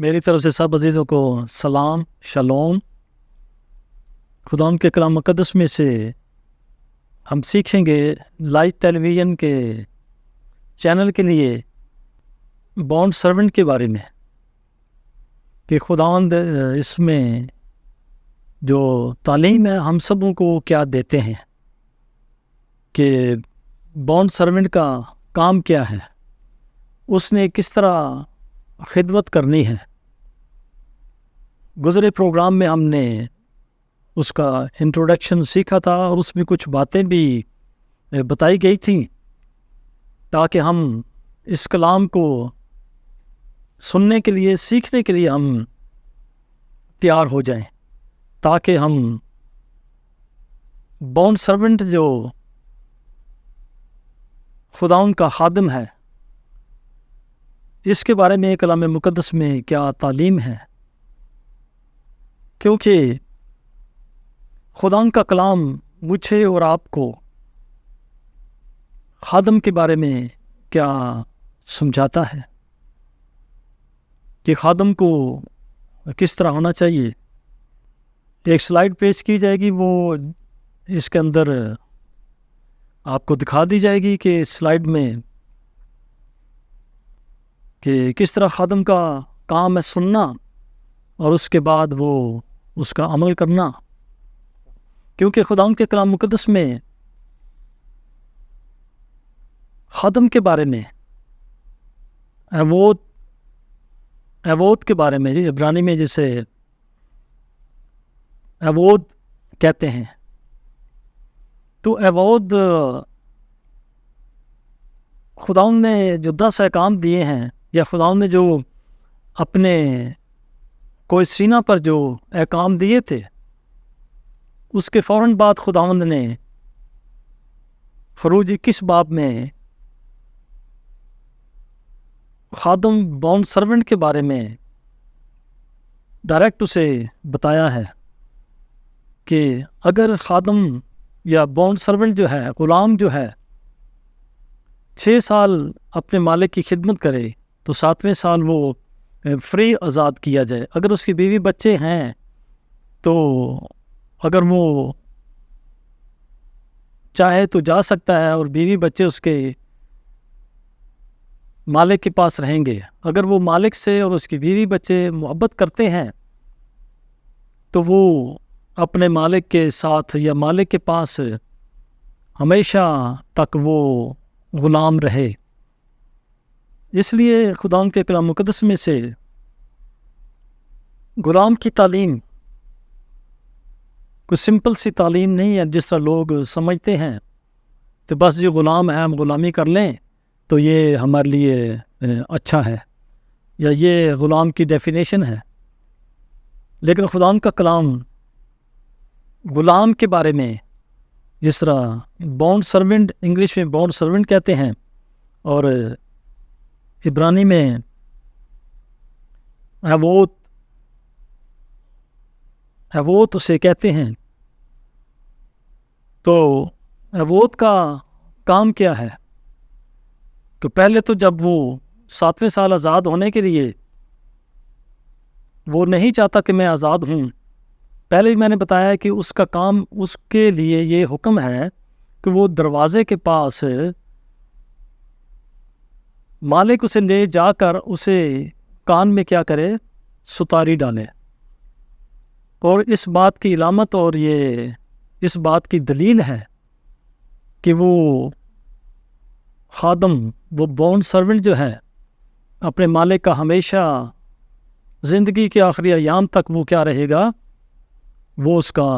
میری طرف سے سب عزیزوں کو سلام شالوم۔ خداوند کے کلام مقدس میں سے ہم سیکھیں گے لائٹ ٹیلی ویژن کے چینل کے لیے بانڈ سرونٹ کے بارے میں، کہ خداوند اس میں جو تعلیم ہے ہم سبوں کو کیا دیتے ہیں، کہ بانڈ سرونٹ کا کام کیا ہے، اس نے کس طرح خدمت کرنی ہے۔ گزرے پروگرام میں ہم نے اس کا انٹروڈکشن سیکھا تھا، اور اس میں کچھ باتیں بھی بتائی گئی تھیں تاکہ ہم اس کلام کو سننے کے لیے، سیکھنے کے لیے ہم تیار ہو جائیں، تاکہ ہم بانڈ سرونٹ جو خداوند کا خادم ہے، اس کے بارے میں کلام مقدس میں کیا تعلیم ہے، کیونکہ خداوند کا کلام مجھے اور آپ کو خادم کے بارے میں کیا سمجھاتا ہے، کہ خادم کو کس طرح ہونا چاہیے۔ ایک سلائیڈ پیش کی جائے گی، وہ اس کے اندر آپ کو دکھا دی جائے گی کہ سلائیڈ میں کہ کس طرح خادم کا کام ہے سننا، اور اس کے بعد وہ اس کا عمل کرنا۔ کیونکہ خداوند کے کلام مقدس میں خادم کے بارے میں، ایوود کے بارے میں، عبرانی میں جسے ایوود کہتے ہیں، تو ایوود خداوند نے جو 10 احکام دیے ہیں، یا خداوند نے جو اپنے کوئی سینہ پر جو احکام دیے تھے، اس کے فوراً بعد خداوند نے خروج 21 باب میں خادم بانڈ سرونٹ کے بارے میں ڈائریکٹ اسے بتایا ہے کہ اگر خادم یا بانڈ سرونٹ جو ہے، غلام جو ہے، 6 سال اپنے مالک کی خدمت کرے تو 7ویں سال وہ فری آزاد کیا جائے۔ اگر اس کی بیوی بچے ہیں تو اگر وہ چاہے تو جا سکتا ہے، اور بیوی بچے اس کے مالک کے پاس رہیں گے۔ اگر وہ مالک سے اور اس کی بیوی بچے محبت کرتے ہیں تو وہ اپنے مالک کے ساتھ یا مالک کے پاس ہمیشہ تک وہ غلام رہے۔ اس لیے خداوند کے کلام مقدس میں سے غلام کی تعلیم کوئی سمپل سی تعلیم نہیں ہے، جس طرح لوگ سمجھتے ہیں تو بس یہ غلام ہے، ہم غلامی کر لیں تو یہ ہمارے لیے اچھا ہے، یا یہ غلام کی ڈیفینیشن ہے۔ لیکن خداوند کا کلام غلام کے بارے میں، جس طرح بانڈ سرونٹ، انگلش میں بانڈ سرونٹ کہتے ہیں، اور عبرانی میں ایوود اسے کہتے ہیں، تو ایوود کا کام کیا ہے کہ پہلے تو جب وہ 7ویں سال آزاد ہونے کے لیے، وہ نہیں چاہتا کہ میں آزاد ہوں، پہلے ہی میں نے بتایا کہ اس کا کام، اس کے لیے یہ حکم ہے کہ وہ دروازے کے پاس مالک اسے لے جا کر اسے کان میں کیا کرے، ستاری ڈالے۔ اور اس بات کی علامت اور یہ اس بات کی دلیل ہے کہ وہ خادم، وہ بانڈ سرونٹ جو ہے، اپنے مالک کا ہمیشہ زندگی کے آخری ایام تک وہ کیا رہے گا، وہ اس کا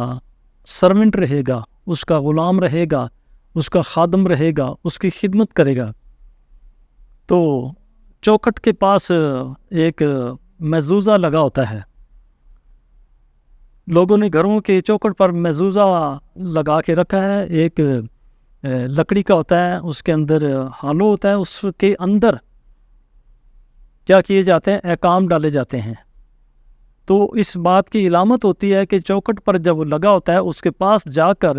سرونٹ رہے گا، اس کا غلام رہے گا، اس کا خادم رہے گا، اس کی خدمت کرے گا۔ تو چوکھٹ کے پاس ایک مزوزہ لگا ہوتا ہے، لوگوں نے گھروں کے چوکھٹ پر مزوزہ لگا کے رکھا ہے، ایک لکڑی کا ہوتا ہے، اس کے اندر ہالو ہوتا ہے، اس کے اندر کیا کیے جاتے ہیں، احکام ڈالے جاتے ہیں۔ تو اس بات کی علامت ہوتی ہے کہ چوکھٹ پر جب وہ لگا ہوتا ہے، اس کے پاس جا کر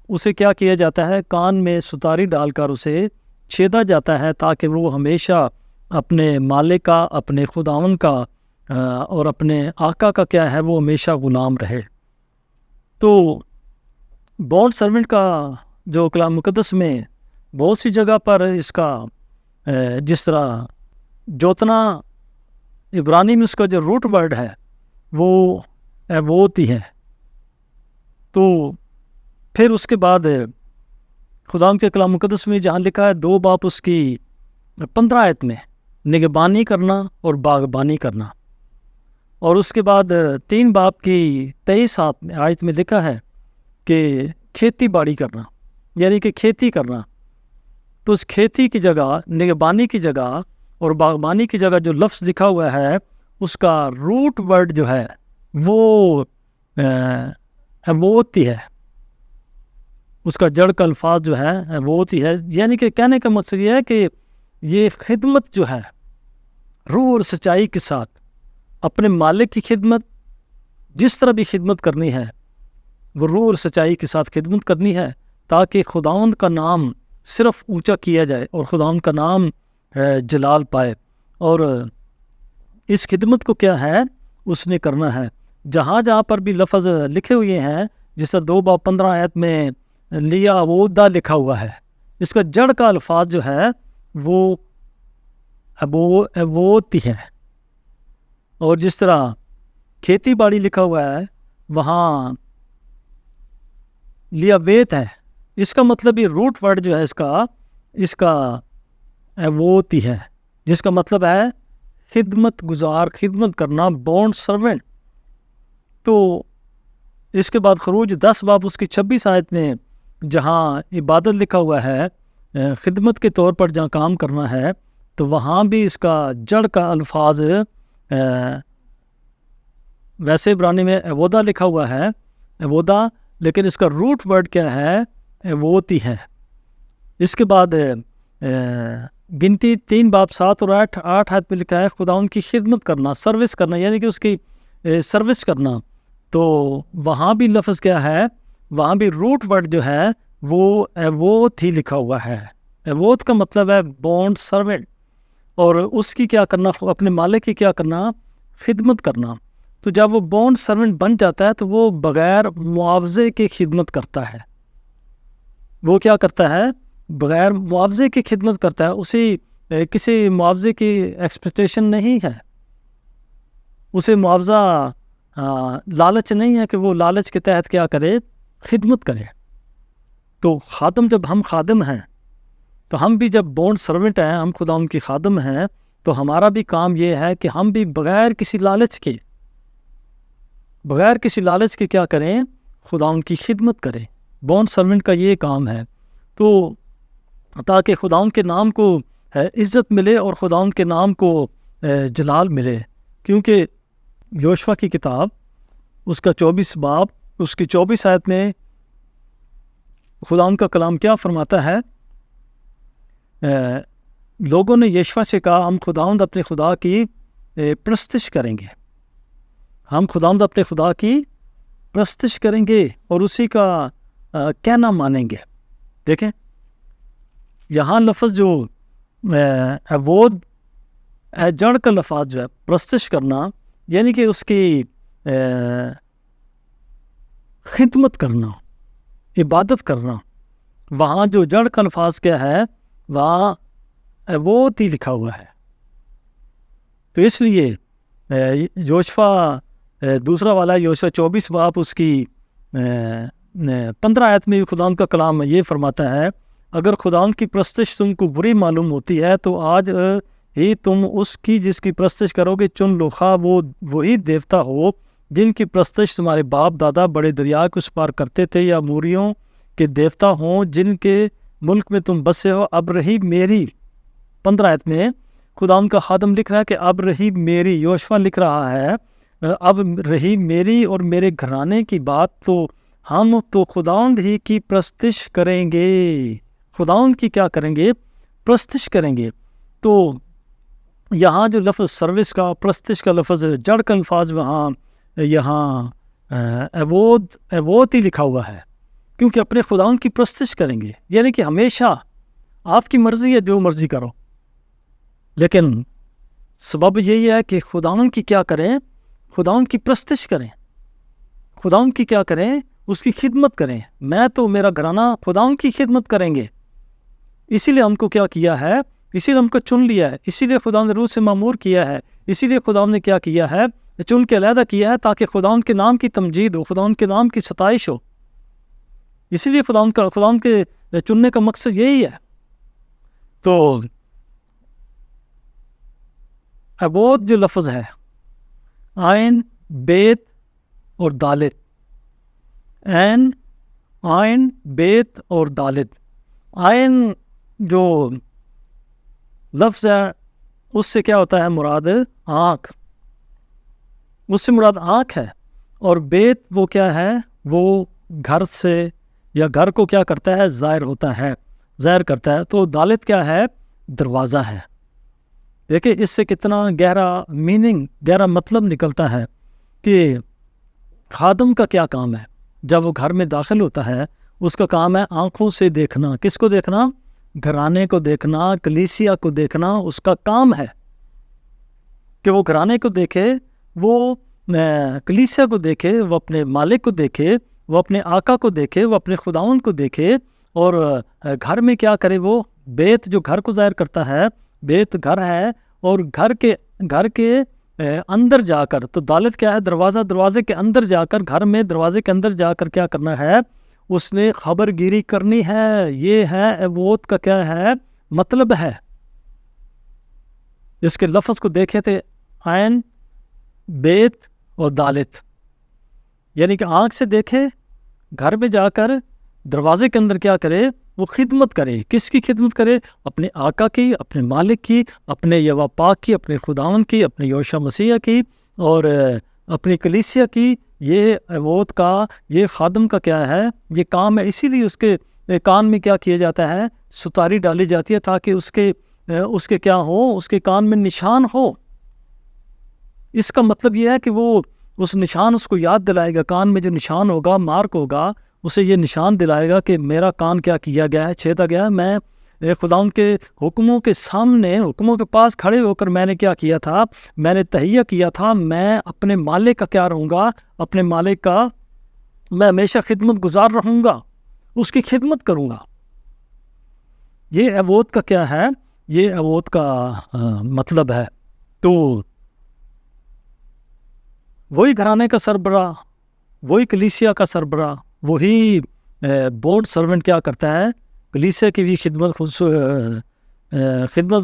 اسے کیا کیا جاتا ہے، کان میں ستاری ڈال کر اسے چھیدا جاتا ہے، تاکہ وہ ہمیشہ اپنے مالک کا، اپنے خداوند کا اور اپنے آقا کا کیا ہے وہ ہمیشہ غلام رہے۔ تو بانڈ سرونٹ کا جو کلام مقدس میں بہت سی جگہ پر اس کا جس طرح جوتنا عبرانی میں اس کا جو روٹ ورڈ ہے وہ ایووت ہی ہے۔ تو پھر اس کے بعد خدا کے کلام مقدس میں جہاں لکھا ہے 2 باب اس کی 15 آیت میں نگہبانی کرنا اور باغبانی کرنا، اور اس کے بعد 3 باب کی 23 آیت میں لکھا ہے کہ کھیتی باڑی کرنا، یعنی کہ کھیتی کرنا۔ تو اس کھیتی کی جگہ، نگہبانی کی جگہ اور باغبانی کی جگہ جو لفظ لکھا ہوا ہے اس کا روٹ ورڈ جو ہے وہ ایووت ہی ہے، اس کا جڑ کا الفاظ جو ہے ایووت ہی ہے۔ یعنی کہ کہنے کا مقصد یہ ہے کہ یہ خدمت جو ہے روح اور سچائی کے ساتھ اپنے مالک کی خدمت، جس طرح بھی خدمت کرنی ہے وہ روح اور سچائی کے ساتھ خدمت کرنی ہے، تاکہ خداوند کا نام صرف اونچا کیا جائے اور خداوند کا نام جلال پائے۔ اور اس خدمت کو کیا ہے اس نے کرنا ہے۔ جہاں جہاں پر بھی لفظ لکھے ہوئے ہیں، جیسا 2 باب 15 آیت میں لیا وودا لکھا ہوا ہے، اس کا جڑ کا الفاظ جو ہے وہ ایووت ہی ہے۔ اور جس طرح کھیتی باڑی لکھا ہوا ہے وہاں لیا ویت ہے، اس کا مطلب یہ روٹ ورڈ جو ہے اس کا ایووت ہی ہے، جس کا مطلب ہے خدمت گزار، خدمت کرنا، بانڈ سرونٹ۔ تو اس کے بعد خروج 10 باب اس کی 26 آیت میں جہاں عبادت لکھا ہوا ہے، خدمت کے طور پر جہاں کام کرنا ہے، تو وہاں بھی اس کا جڑ کا الفاظ ویسے عبرانی میں ایوودا لکھا ہوا ہے، ایوودا، لیکن اس کا روٹ ورڈ کیا ہے ایووت ہی ہے۔ اس کے بعد گنتی 3 باب 7 اور 8 آیت میں لکھا ہے خدا ان کی خدمت کرنا، سروس کرنا، یعنی کہ اس کی سروس کرنا۔ تو وہاں بھی لفظ کیا ہے، وہاں بھی روٹ ورڈ جو ہے وہ ایووت ہی لکھا ہوا ہے۔ ایووت کا مطلب ہے بانڈ سرونٹ، اور اس کی کیا کرنا، اپنے مالک کی کیا کرنا، خدمت کرنا۔ تو جب وہ بانڈ سرونٹ بن جاتا ہے تو وہ بغیر معاوضے کی خدمت کرتا ہے۔ وہ کیا کرتا ہے، بغیر معاوضے کی خدمت کرتا ہے، اسے کسی معاوضے کی ایکسپیکٹیشن نہیں ہے، اسے معاوضہ لالچ نہیں ہے کہ وہ لالچ کے تحت کیا کرے، خدمت کرے۔ تو خادم، جب ہم خادم ہیں تو ہم بھی جب بانڈ سرونٹ ہیں، ہم خدا ان کی خادم ہیں، تو ہمارا بھی کام یہ ہے کہ ہم بھی بغیر کسی لالچ کے کیا کریں، خدا ان کی خدمت کریں۔ بانڈ سرونٹ کا یہ کام ہے، تو تاکہ خدا ان کے نام کو عزت ملے اور خدا ان کے نام کو جلال ملے۔ کیونکہ یوشوا کی کتاب اس کا 24 باب اس کی 24 آیت میں خدا ان کا کلام کیا فرماتا ہے، لوگوں نے یشوا سے کہا ہم خداوند اپنے خدا کی پرستش کریں گے، ہم خداوند اپنے خدا کی پرستش کریں گے اور اسی کا کہنا مانیں گے۔ دیکھیں یہاں لفظ جو ایوود جڑ کا لفظ جو ہے پرستش کرنا، یعنی کہ اس کی خدمت کرنا، عبادت کرنا، وہاں جو جڑ کا الفاظ کیا ہے وہاں ایوود ہی لکھا ہوا ہے۔ تو اس لیے یوشوا دوسرا والا یوشوا 24 باب اس کی 15 آیت میں خداوند کا کلام یہ فرماتا ہے، اگر خداوند کی پرستش تم کو بری معلوم ہوتی ہے تو آج ہی تم اس کی جس کی پرستش کرو گے چن لو، خواہ وہ وہی دیوتا ہو جن کی پرستش تمہارے باپ دادا بڑے دریا کے اس پار کرتے تھے، یا موریوں کے دیوتا ہوں جن کے ملک میں تم بسے ہو۔ اب رہی میری 15 آیت میں خداوند کا خادم لکھ رہا ہے کہ اب رہی میری، یوشوا لکھ رہا ہے اب رہی میری اور میرے گھرانے کی بات، تو ہم تو خداوند ہی کی پرستش کریں گے، خداوند کی کیا کریں گے، پرستش کریں گے۔ تو یہاں جو لفظ سروس کا، پرستش کا لفظ، جڑ کا الفاظ وہاں یہاں ایوود ہی لکھا ہوا ہے، کیونکہ اپنے خداوند کی پرستش کریں گے، یعنی کہ ہمیشہ آپ کی مرضی ہے جو مرضی کرو، لیکن سبب یہی ہے کہ خداوند کی کیا کریں؟ خداوند کی پرستش کریں، خداوند کی کیا کریں؟ اس کی خدمت کریں۔ میں تو میرا گھرانہ خداوند کی خدمت کریں گے۔ اسی لیے ہم کو کیا کیا ہے؟ اسی لیے ہم کو چن لیا ہے، اسی لیے خداوند نے روح سے معمور کیا ہے، اسی لیے خداوند نے کیا کیا ہے؟ چن کے علیحدہ کیا ہے، تاکہ خداوند کے نام کی تمجید ہو، خداوند کے نام کی ستائش ہو۔ اسی لیے خداوند کے چننے کا مقصد یہی ہے۔ تو عبود جو لفظ ہے، عین، بیت اور دالت، عین، عین، بیت اور دالت۔ عین جو لفظ ہے اس سے کیا ہوتا ہے مراد؟ آنکھ، اس سے مراد آنکھ ہے۔ اور بیت وہ کیا ہے؟ وہ گھر سے یا گھر کو کیا کرتا ہے؟ ظاہر ہوتا ہے، ظاہر کرتا ہے۔ تو دالت کیا ہے؟ دروازہ ہے۔ دیکھیں اس سے کتنا گہرا میننگ، گہرا مطلب نکلتا ہے کہ خادم کا کیا کام ہے جب وہ گھر میں داخل ہوتا ہے؟ اس کا کام ہے آنکھوں سے دیکھنا۔ کس کو دیکھنا؟ گھرانے کو دیکھنا، کلیسیا کو دیکھنا۔ اس کا کام ہے کہ وہ گھرانے کو دیکھے، وہ کلیسیا کو دیکھے، وہ اپنے مالک کو دیکھے، وہ اپنے آقا کو دیکھے، وہ اپنے خداوند کو دیکھے، اور گھر میں کیا کرے؟ وہ بیت جو گھر کو ظاہر کرتا ہے، بیت گھر ہے، اور گھر کے اندر جا کر، تو دالت کیا ہے؟ دروازہ، دروازے کے اندر جا کر، گھر میں دروازے کے اندر جا کر کیا کرنا ہے؟ اس نے خبر گیری کرنی ہے۔ یہ ہے عبود کا کیا ہے مطلب ہے۔ اس کے لفظ کو دیکھے تھے، عین، بیت اور دالت، یعنی کہ آنکھ سے دیکھے، گھر میں جا کر دروازے کے اندر کیا کرے؟ وہ خدمت کرے۔ کس کی خدمت کرے؟ اپنے آقا کی، اپنے مالک کی، اپنے یوا پاک کی، اپنے خداوند کی، اپنے یوشع مسیح کی، اور اپنی کلیسیا کی۔ یہ عبود کا، یہ خادم کا کیا ہے؟ یہ کام ہے۔ اسی لیے اس کے کان میں کیا کیا جاتا ہے؟ ستاری ڈالی جاتی ہے، تاکہ اس کے کیا ہو؟ اس کے کان میں نشان ہو۔ اس کا مطلب یہ ہے کہ وہ اس نشان اس کو یاد دلائے گا۔ کان میں جو نشان ہوگا، مارک ہوگا، اسے یہ نشان دلائے گا کہ میرا کان کیا کیا گیا ہے؟ چھیدا گیا ہے۔ میں خداوند کے حکموں کے سامنے، حکموں کے پاس کھڑے ہو کر میں نے کیا کیا تھا؟ میں نے تہیہ کیا تھا۔ میں اپنے مالک کا کیا رہوں گا؟ اپنے مالک کا میں ہمیشہ خدمت گزار رہوں گا، اس کی خدمت کروں گا۔ یہ عبود کا کیا ہے؟ یہ عبود کا مطلب ہے۔ تو وہی گھرانے کا سربراہ، وہی کلیسیا کا سربراہ، وہی بورڈ سرونٹ کیا کرتا ہے؟ کلیسیا کی بھی خدمت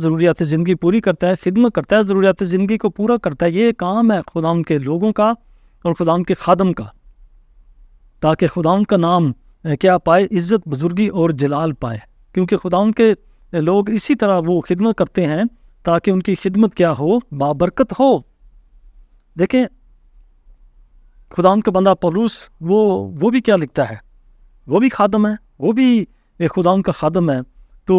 ضروریات زندگی پوری کرتا ہے، خدمت کرتا ہے، ضروریات زندگی کو پورا کرتا ہے۔ یہ کام ہے خداوند کے لوگوں کا اور خداوند کے خادم کا، تاکہ خداوند کا نام کیا پائے؟ عزت، بزرگی اور جلال پائے۔ کیونکہ خداوند کے لوگ اسی طرح وہ خدمت کرتے ہیں تاکہ ان کی خدمت کیا ہو؟ بابرکت ہو۔ دیکھیں خداوند کا بندہ پولس، وہ بھی کیا لکھتا ہے؟ وہ بھی خادم ہے، وہ بھی ایک خداوند کا خادم ہے۔ تو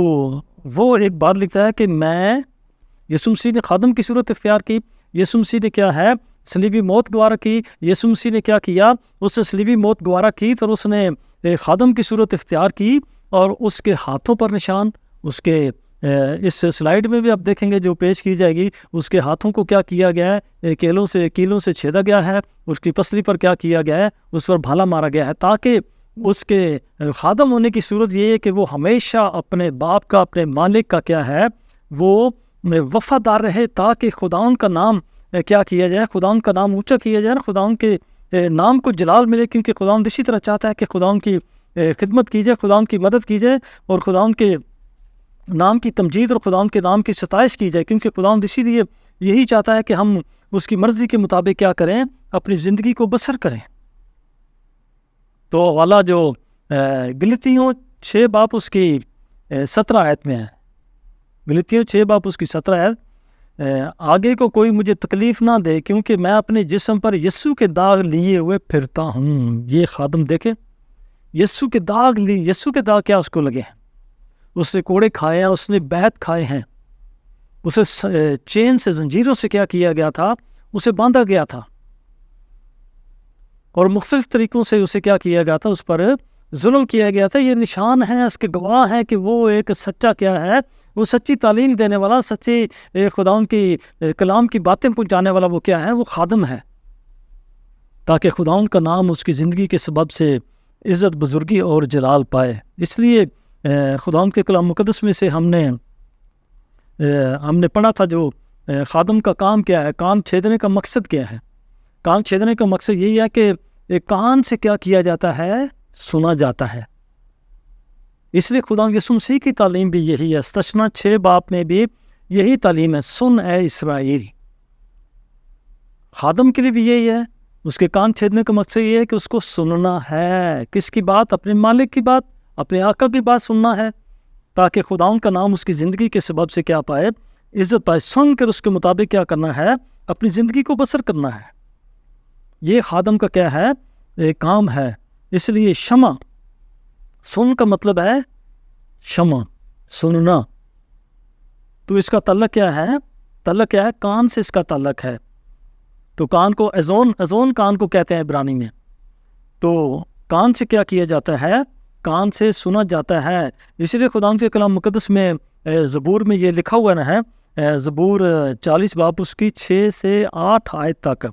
وہ ایک بات لکھتا ہے کہ میں، یسوع مسیح نے خادم کی صورت اختیار کی۔ یسوع مسیح نے کیا ہے؟ صلیبی موت گوارا کی۔ یسوع مسیح نے کیا کیا؟ اس نے صلیبی موت گوارا کی، تو اس نے خادم کی صورت اختیار کی، اور اس کے ہاتھوں پر نشان، اس کے اس سلائیڈ میں بھی آپ دیکھیں گے جو پیش کی جائے گی، اس کے ہاتھوں کو کیا کیا گیا ہے؟ کیلوں سے چھیدا گیا ہے۔ اس کی پسلی پر کیا کیا گیا ہے؟ اس پر بھالا مارا گیا ہے، تاکہ اس کے خادم ہونے کی صورت یہ ہے کہ وہ ہمیشہ اپنے باپ کا، اپنے مالک کا کیا ہے؟ وہ وفادار رہے، تاکہ خداوند کا نام کیا کیا جائے؟ خداوند کا نام اونچا کیا جائے نا، خداوند کے نام کو جلال ملے۔ کیونکہ خداوند اسی طرح چاہتا ہے کہ خداوند کی خدمت کی جائے، خداوند کی مدد کی جائے، اور خداوند کے نام کی تمجید اور خداوند کے نام کی ستائش کی جائے۔ کیونکہ خداوند اسی لیے یہی چاہتا ہے کہ ہم اس کی مرضی کے مطابق کیا کریں؟ اپنی زندگی کو بسر کریں۔ تو حوالہ جو گلتیوں 6 باب اس کی 17 آیت میں ہے، گلتیوں 6 باب اس کی 17 آیت، آگے کو کوئی مجھے تکلیف نہ دے، کیونکہ میں اپنے جسم پر یسوع کے داغ لیے ہوئے پھرتا ہوں۔ یہ خادم دیکھے یسوع کے داغ یسوع کے داغ کیا اس کو لگے ہیں؟ اس نے کوڑے کھائے ہیں، اس نے بیت کھائے ہیں، اسے چین سے، زنجیروں سے کیا کیا تھا؟ اسے باندھا گیا تھا، اور مختلف طریقوں سے اسے کیا کیا گیا تھا؟ اس پر ظلم کیا گیا تھا۔ یہ نشان ہے، اس کے گواہ ہیں کہ وہ ایک سچا کیا ہے؟ وہ سچی تعلیم دینے والا، سچی خداوند کی کلام کی باتیں پہنچانے والا وہ کیا ہے؟ وہ خادم ہے، تاکہ خداوند کا نام اس کی زندگی کے سبب سے عزت، بزرگی اور جلال پائے۔ اس لیے خداوند کے کلام مقدس میں سے ہم نے پڑھا تھا جو خادم کا کام کیا ہے، کان چھیدنے کا مقصد کیا ہے؟ کان چھیدنے کا مقصد یہی ہے کہ کان سے کیا جاتا ہے؟ سنا جاتا ہے۔ اس لیے خداوند یسوع مسیح کی تعلیم بھی یہی ہے، استثنا 6 باب میں بھی یہی تعلیم ہے، سن اے اسرائیل۔ خادم کے لیے بھی یہی ہے، اس کے کان چھیدنے کا مقصد یہ ہے کہ اس کو سننا ہے۔ کس کی بات؟ اپنے مالک کی بات، اپنے آقا کی بات سننا ہے، تاکہ خداوند کا نام اس کی زندگی کے سبب سے کیا پائے؟ عزت پائے۔ سن کر اس کے مطابق کیا کرنا ہے؟ اپنی زندگی کو بسر کرنا ہے۔ یہ خادم کا کیا ہے؟ ایک کام ہے۔ اس لیے شمع، سن کا مطلب ہے شمع، سننا۔ تو اس کا تعلق کیا ہے؟ تعلق کیا ہے؟ کان سے اس کا تعلق ہے۔ تو کان کو اذون کان کو کہتے ہیں عبرانی میں۔ تو کان سے کیا جاتا ہے؟ کان سے سنا جاتا ہے۔ اسی لیے خداوند کے کلام مقدس میں زبور میں یہ لکھا ہوا ہے، زبور 40 باب اس کی 6 سے 8 آیت تک،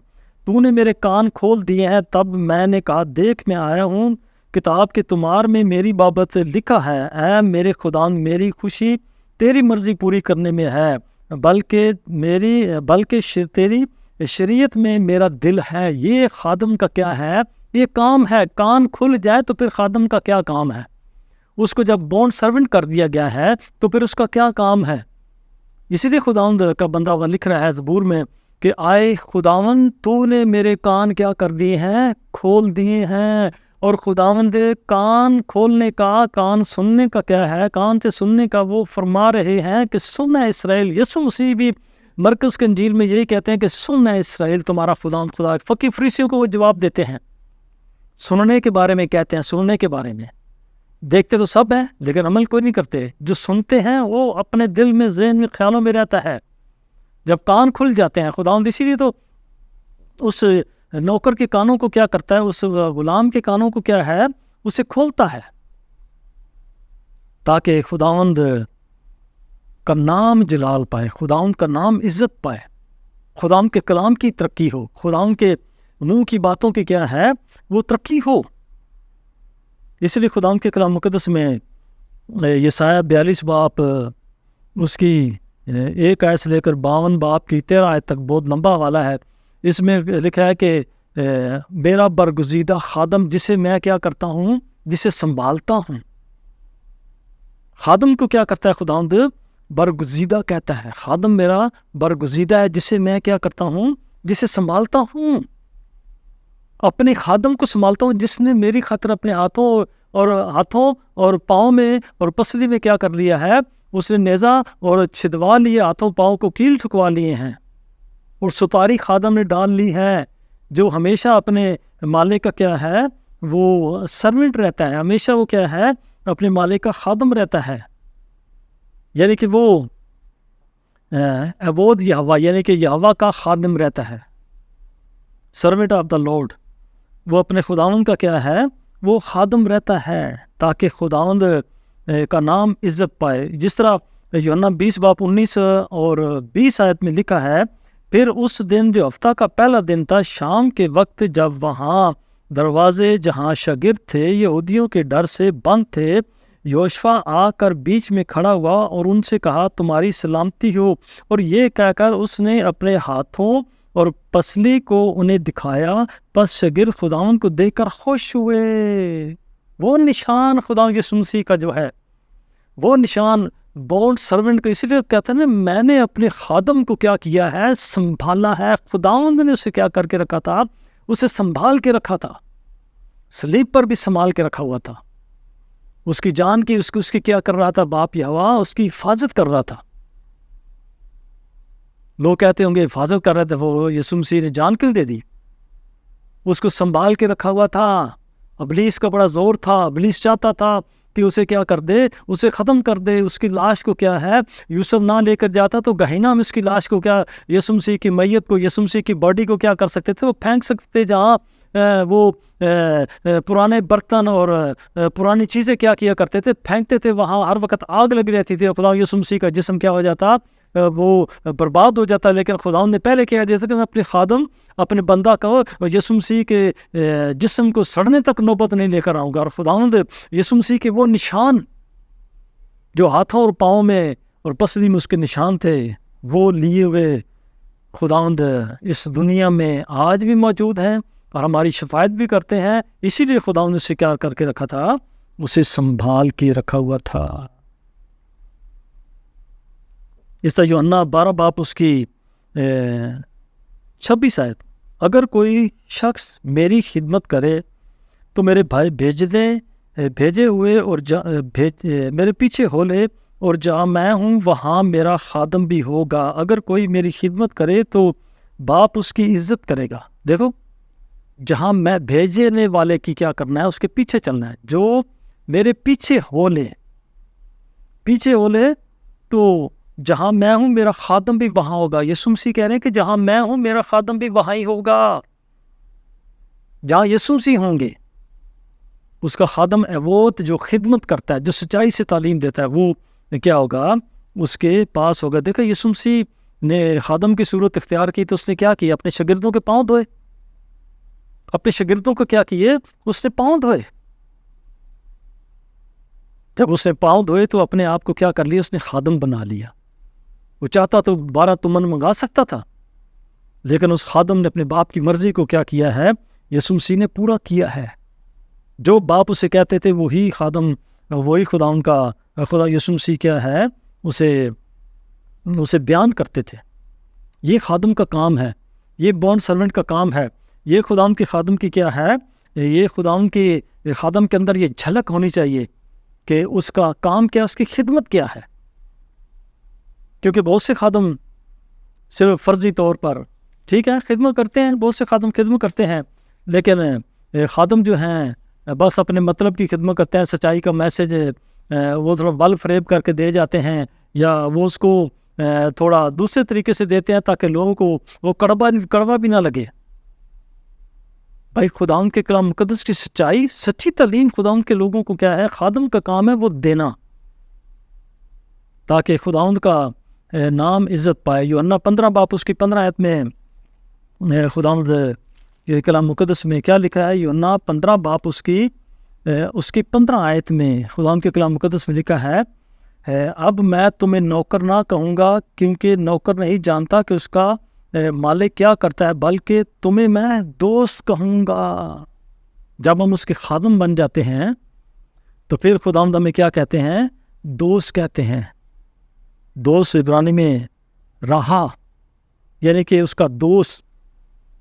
تو نے میرے کان کھول دیے ہیں، تب میں نے کہا دیکھ میں آیا ہوں، کتاب کے تمہار میں میری بابت لکھا ہے، اے میرے خداوند میری خوشی تیری مرضی پوری کرنے میں ہے، بلکہ تیری شریعت میں میرا دل ہے۔ یہ خادم کا کیا ہے؟ یہ کام ہے۔ کان کھل جائے تو پھر خادم کا کیا کام ہے؟ اس کو جب بونڈ سرونٹ کر دیا گیا ہے تو پھر اس کا کیا کام ہے؟ اسی لیے خداوند کا بندہ وہ لکھ رہا ہے زبور میں کہ آئے خداوند تو نے میرے کان کیا کر دیے ہیں؟ کھول دیے ہیں۔ اور خداوند کان کھولنے کا، کان سننے کا کیا ہے؟ کان سے سننے کا وہ فرما رہے ہیں کہ سن اے اسرائیل۔ یسوع مسیح بھی مرکز کے انجیل میں یہی کہتے ہیں کہ سن اے اسرائیل، تمہارا خداوند خدا ہے۔ فقی فریسیوں کو وہ جواب دیتے ہیں، سننے کے بارے میں کہتے ہیں، سننے کے بارے میں دیکھتے تو سب ہیں لیکن عمل کوئی نہیں کرتے۔ جو سنتے ہیں وہ اپنے دل میں، ذہن میں، خیالوں میں رہتا ہے۔ جب کان کھل جاتے ہیں خداوند، اسی لیے تو اس نوکر کے کانوں کو کیا کرتا ہے؟ اس غلام کے کانوں کو کیا ہے؟ اسے کھولتا ہے، تاکہ خداوند کا نام جلال پائے، خداوند کا نام عزت پائے، خداوند کے کلام کی ترقی ہو، خداوند کے منہ کی باتوں کی کیا ہے؟ وہ ترقی ہو۔ اس لیے خداوند کے کلام مقدس میں یسایہ 42 باب اس کی 1 آیت سے لے کر 52 باب کی 13 آیت تک بہت لمبا والا ہے۔ اس میں لکھا ہے کہ میرا برگزیدہ خادم جسے میں کیا کرتا ہوں؟ جسے سنبھالتا ہوں۔ خادم کو کیا کرتا ہے خداوند؟ برگزیدہ کہتا ہے۔ خادم میرا برگزیدہ ہے جسے میں کیا کرتا ہوں؟ جسے سنبھالتا ہوں۔ اپنے خادم کو سنبھالتا ہوں جس نے میری خاطر اپنے ہاتھوں اور پاؤں میں اور پسلی میں کیا کر لیا ہے؟ اس نے نیزہ اور چھدوا لیے، ہاتھوں پاؤں کو کیل ٹھکوا لیے ہیں، اور سپاری خادم نے ڈال لی ہے، جو ہمیشہ اپنے مالک کا کیا ہے؟ وہ سرونٹ رہتا ہے، ہمیشہ وہ کیا ہے؟ اپنے مالک کا خادم رہتا ہے۔ یعنی کہ وہ عبود یہوہ، یعنی کہ یہوہ کا خادم رہتا ہے، سرونٹ آف دا لارڈ۔ وہ اپنے خداوند کا کیا ہے؟ وہ خادم رہتا ہے، تاکہ خداوند کا نام عزت پائے۔ جس طرح یوحنا 20 باب 19 اور 20 آیت میں لکھا ہے، پھر اس دن جو ہفتہ کا پہلا دن تھا، شام کے وقت، جب وہاں دروازے جہاں شاگرد تھے یہودیوں کے ڈر سے بند تھے، یوشفا آ کر بیچ میں کھڑا ہوا اور ان سے کہا تمہاری سلامتی ہو، اور یہ کہہ کر اس نے اپنے ہاتھوں اور پسلی کو انہیں دکھایا، پس شاگرد خداوند کو دیکھ کر خوش ہوئے۔ وہ نشان خداوند یسوع مسیح کا جو ہے، وہ نشان بونڈ سرونٹ کا، اسی لیے کہتے ہیں میں نے اپنے خادم کو کیا کیا ہے؟ سنبھالا ہے۔ خداوند نے اسے کیا کر کے رکھا تھا؟ اسے سنبھال کے رکھا تھا، صلیب پر بھی سنبھال کے رکھا ہوا تھا۔ اس کی جان کی اس کی کیا کر رہا تھا؟ باپ یہوہ اس کی حفاظت کر رہا تھا۔ لوگ کہتے ہوں گے حفاظت کر رہے تھے، وہ یسوع مسیح نے جان کیوں دے دی؟ اس کو سنبھال کے رکھا ہوا تھا۔ ابلیس کا بڑا زور تھا، ابلیس چاہتا تھا کہ اسے کیا کر دے؟ اسے ختم کر دے۔ اس کی لاش کو کیا ہے؟ یوسف نہ لے کر جاتا تو گہینہ میں اس کی لاش کو کیا، یسوع مسیح کی میت کو، یسوع مسیح کی باڈی کو کیا کر سکتے تھے؟ وہ پھینک سکتے تھے جہاں وہ پرانے برتن اور پرانی چیزیں کیا کیا کرتے تھے، پھینکتے تھے، وہاں ہر وقت آگ لگ رہتی تھی، خدا یسوع مسیح کا جسم کیا ہو جاتا، وہ برباد ہو جاتا. لیکن خدا نے پہلے کہہ دیا تھا کہ میں اپنے خادم، اپنے بندہ کو یسوع مسیح کے جسم کو سڑنے تک نوبت نہیں لے کر آؤں گا. اور خداوند یسوع مسیح کے وہ نشان جو ہاتھوں اور پاؤں میں اور پسلی میں اس کے نشان تھے، وہ لیے ہوئے خداوند اس دنیا میں آج بھی موجود ہیں اور ہماری شفاعت بھی کرتے ہیں. اسی لیے خداوند نے اسے کیا کر کے رکھا تھا، اسے سنبھال کے رکھا ہوا تھا. اس طرح یوحنا 12 باب اس کی 26 آیت، اگر کوئی شخص میری خدمت کرے تو میرے بھائی بھیجے ہوئے اور میرے پیچھے ہو لے، اور جہاں میں ہوں وہاں میرا خادم بھی ہوگا. اگر کوئی میری خدمت کرے تو باپ اس کی عزت کرے گا. دیکھو، جہاں میں بھیجنے والے کی کیا کرنا ہے، اس کے پیچھے چلنا ہے. جو میرے پیچھے ہو لے تو جہاں میں ہوں میرا خادم بھی وہاں ہوگا. یسوع مسیح کہہ رہے ہیں کہ جہاں میں ہوں میرا خادم بھی وہاں ہی ہوگا. جہاں یسوع مسیح ہوں گے اس کا خادم وہ جو خدمت کرتا ہے، جو سچائی سے تعلیم دیتا ہے، وہ کیا ہوگا، اس کے پاس ہوگا. دیکھو، یسوع مسیح نے خادم کی صورت اختیار کی تو اس نے کیا کیا، اپنے شاگردوں کے پاؤں دھوئے. اپنے شاگردوں کو کیا کیے، اس نے پاؤں دھوئے. جب اس نے پاؤں دھوئے تو اپنے آپ کو کیا کر لیا، اس نے خادم بنا لیا. وہ چاہتا تو 12 تمن منگا سکتا تھا، لیکن اس خادم نے اپنے باپ کی مرضی کو کیا کیا ہے، یسوع مسیح نے پورا کیا ہے. جو باپ اسے کہتے تھے وہی خادم، وہی خدا یسوع مسیح کیا ہے، اسے بیان کرتے تھے. یہ خادم کا کام ہے، یہ بونڈ سرونٹ کا کام ہے. یہ خداوند کے خادم کی کیا ہے، یہ خداوند کے خادم کے اندر یہ جھلک ہونی چاہیے کہ اس کا کام کیا، اس کی خدمت کیا ہے. کیونکہ بہت سے خادم صرف فرضی طور پر ٹھیک ہے خدمت کرتے ہیں، بہت سے خادم خدمت کرتے ہیں، لیکن خادم جو ہیں بس اپنے مطلب کی خدمت کرتے ہیں. سچائی کا میسج وہ تھوڑا بل فریب کر کے دے جاتے ہیں، یا وہ اس کو تھوڑا دوسرے طریقے سے دیتے ہیں تاکہ لوگوں کو وہ کڑوا بھی نہ لگے. بھائی، خداوند کے کلام مقدس کی سچی تعلیم خداوند کے لوگوں کو کیا ہے، خادم کا کام ہے وہ دینا، تاکہ خداوند کا نام عزت پائے. یوحنا 15 باب اس کی 15 آیت میں خداوند کے کلام مقدس میں کیا لکھا ہے، یوحنا 15 باب اس کی 15 آیت میں خداوند کے کلام مقدس میں لکھا ہے، اب میں تمہیں نوکر نہ کہوں گا، کیونکہ نوکر نہیں جانتا کہ اس کا مالک کیا کرتا ہے، بلکہ تمہیں میں دوست کہوں گا. جب ہم اس کے خادم بن جاتے ہیں تو پھر خداوند ہمیں کیا کہتے ہیں، دوست کہتے ہیں. دوست عبرانی میں راہا، یعنی کہ اس کا دوست.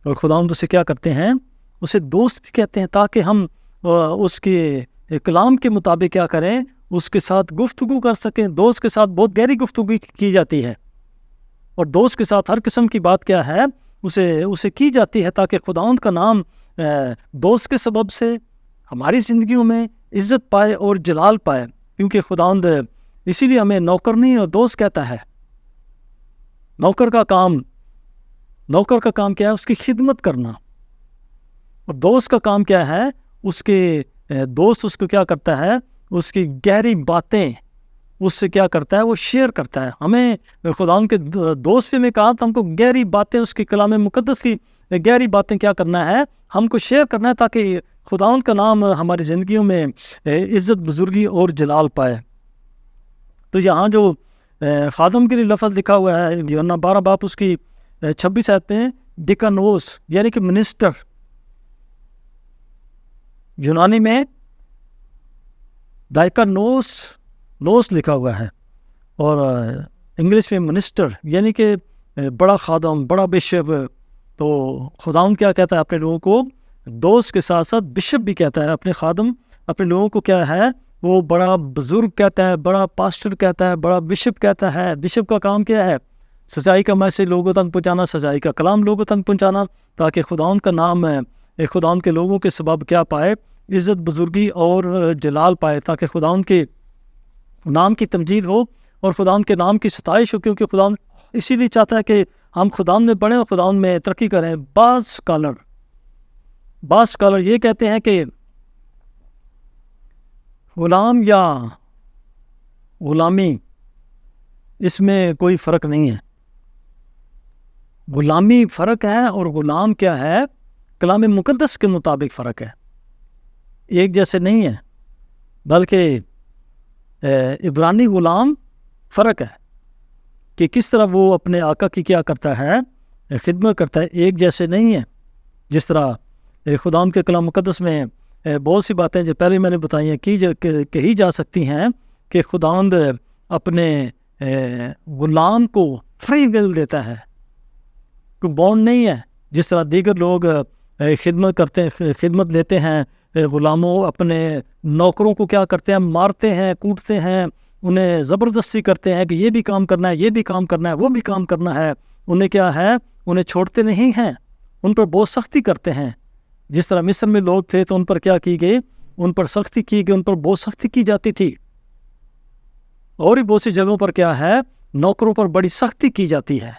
اور خداوند اسے کیا کرتے ہیں، اسے دوست بھی کہتے ہیں، تاکہ ہم اس کے کلام کے مطابق کیا کریں، اس کے ساتھ گفتگو کر سکیں. دوست کے ساتھ بہت گہری گفتگو کی جاتی ہے، اور دوست کے ساتھ ہر قسم کی بات کیا ہے، اسے کی جاتی ہے، تاکہ خداوند کا نام دوست کے سبب سے ہماری زندگیوں میں عزت پائے اور جلال پائے. کیونکہ خداوند اسی لیے ہمیں نوکر نہیں اور دوست کہتا ہے. نوکر کا کام کیا ہے، اس کی خدمت کرنا. اور دوست کا کام کیا ہے، اس کے دوست اس کو کیا کرتا ہے، اس کی گہری باتیں اس سے کیا کرتا ہے، وہ شیئر کرتا ہے. ہمیں خداوند کے دوست میں کہا تو ہم کو گہری باتیں، اس کی کلام مقدس کی گہری باتیں کیا کرنا ہے، ہم کو شیئر کرنا ہے، تاکہ خداوند کا نام ہماری زندگیوں میں عزت، بزرگی اور جلال پائے. تو یہاں جو خادم کے لیے لفظ لکھا ہوا ہے یوحنا 12 باب اس کی 26 آیت میں، ڈیکانوس یعنی کہ منسٹر. یونانی میں ڈائکانوس لکھا ہوا ہے، اور انگلش میں منسٹر یعنی کہ بڑا خادم، بڑا بشپ. تو خداوند کیا کہتا ہے اپنے لوگوں کو، دوست کے ساتھ ساتھ بشپ بھی کہتا ہے. اپنے خادم، اپنے لوگوں کو کیا ہے، وہ بڑا بزرگ کہتا ہے، بڑا پاسٹر کہتا ہے، بڑا بشپ کہتا ہے. بشپ کا کام کیا ہے، سچائی کا میسج لوگوں تک پہنچانا، سچائی کا کلام لوگوں تک پہنچانا، تاکہ خداوند کا نام خداوند کے لوگوں کے سبب کیا پائے، عزت، بزرگی اور جلال پائے، تاکہ خداوند کے نام کی تمجید ہو اور خداوند کے نام کی ستائش ہو. کیونکہ خداوند اسی لیے چاہتا ہے کہ ہم خداوند میں بڑھیں اور خداوند میں ترقی کریں. بعض اسکالر بعض اسکالر یہ کہتے ہیں کہ غلام یا غلامی اس میں کوئی فرق نہیں ہے. غلامی فرق ہے اور غلام کیا ہے کلام مقدس کے مطابق فرق ہے, ایک جیسے نہیں ہے. بلکہ عبرانی غلام فرق ہے کہ کس طرح وہ اپنے آقا کی کیا کرتا ہے خدمت کرتا ہے, ایک جیسے نہیں ہے. جس طرح خداوند کے کلام مقدس میں بہت سی باتیں جو پہلے میں نے بتائی ہیں کہی جا سکتی ہیں کہ خداوند اپنے غلام کو فری ول دیتا ہے, کوئی بونڈ نہیں ہے. جس طرح دیگر لوگ خدمت لیتے ہیں, غلاموں اپنے نوکروں کو کیا کرتے ہیں, مارتے ہیں, کوٹتے ہیں, انہیں زبردستی کرتے ہیں کہ یہ بھی کام کرنا ہے, یہ بھی کام کرنا ہے, وہ بھی کام کرنا ہے. انہیں کیا ہے, انہیں چھوڑتے نہیں ہیں, ان پر بہت سختی کرتے ہیں. جس طرح مصر میں لوگ تھے تو ان پر کیا کی گئی, ان پر سختی کی گئی, ان پر بہت سختی کی جاتی تھی. اور بھی بہت سی جگہوں پر کیا ہے, نوکروں پر بڑی سختی کی جاتی ہے.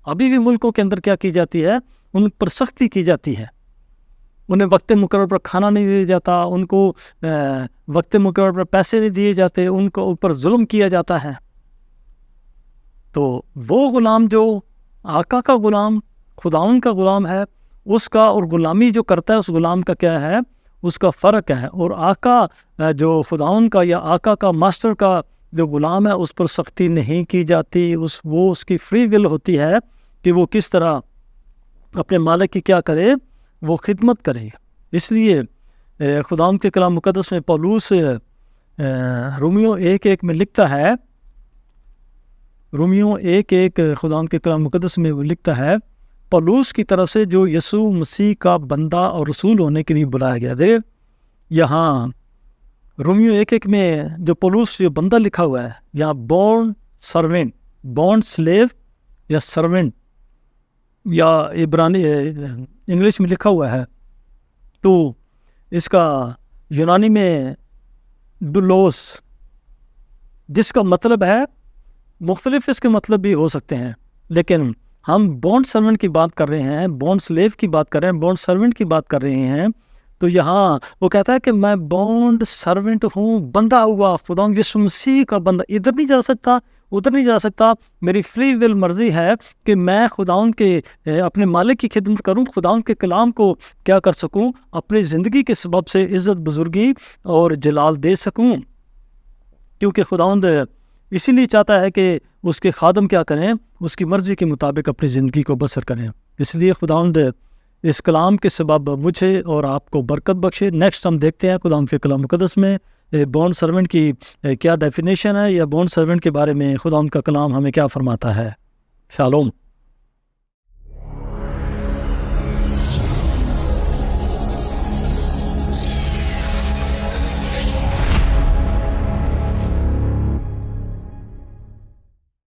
ابھی بھی ملکوں کے اندر کیا کی جاتی ہے, ان پر سختی کی جاتی ہے. انہیں وقت مقرر پر کھانا نہیں دیا جاتا, ان کو وقت مقرر پر پیسے نہیں دیے جاتے, ان کو اوپر ظلم کیا جاتا ہے. تو وہ غلام جو آقا کا غلام, خداوند کا غلام ہے, اس کا اور غلامی جو کرتا ہے اس غلام کا کیا ہے, اس کا فرق ہے. اور آقا جو خداوند کا یا آقا کا ماسٹر کا جو غلام ہے اس پر سختی نہیں کی جاتی. وہ اس کی فری ول ہوتی ہے کہ وہ کس طرح اپنے مالک کی کیا کرے, وہ خدمت کرے. اس لیے خداوند کے کلام مقدس میں پولوس رومیو 1:1 میں لکھتا ہے, رومیو 1:1 خداوند کے کلام مقدس میں وہ لکھتا ہے, پولوس کی طرف سے جو یسوع مسیح کا بندہ اور رسول ہونے کے لیے بلایا گیا. دے یہاں رومیو 1:1 میں جو پولوس جو بندہ لکھا ہوا ہے, یہاں بورن سرونٹ, بورن سلیو یا سرونٹ یا عبرانی انگلش میں لکھا ہوا ہے, تو اس کا یونانی میں ڈولوس, جس کا مطلب ہے مختلف اس کے مطلب بھی ہو سکتے ہیں, لیکن ہم بونڈ سرونٹ کی بات کر رہے ہیں, بونڈ سلیو کی بات کر رہے ہیں, بونڈ سرونٹ کی بات کر رہے ہیں. تو یہاں وہ کہتا ہے کہ میں بونڈ سرونٹ ہوں, بندہ ہوا خداوند یسوع مسیح کا بندہ. ادھر نہیں جا سکتا, ادھر نہیں جا سکتا. میری فری ول مرضی ہے کہ میں خداوند کے اپنے مالک کی خدمت کروں, خداوند کے کلام کو کیا کر سکوں, اپنی زندگی کے سبب سے عزت بزرگی اور جلال دے سکوں. کیونکہ خداوند اسی لیے چاہتا ہے کہ اس کے خادم کیا کریں, اس کی مرضی کے مطابق اپنی زندگی کو بسر کریں. اس لیے خداوند اس کلام کے سبب مجھے اور آپ کو برکت بخشے. نیکسٹ ہم دیکھتے ہیں خداوند کے کلام مقدس میں بونڈ سرونٹ کی کیا ڈیفینیشن ہے, یا بونڈ سرونٹ کے بارے میں خداوند کا کلام ہمیں کیا فرماتا ہے. شالوم.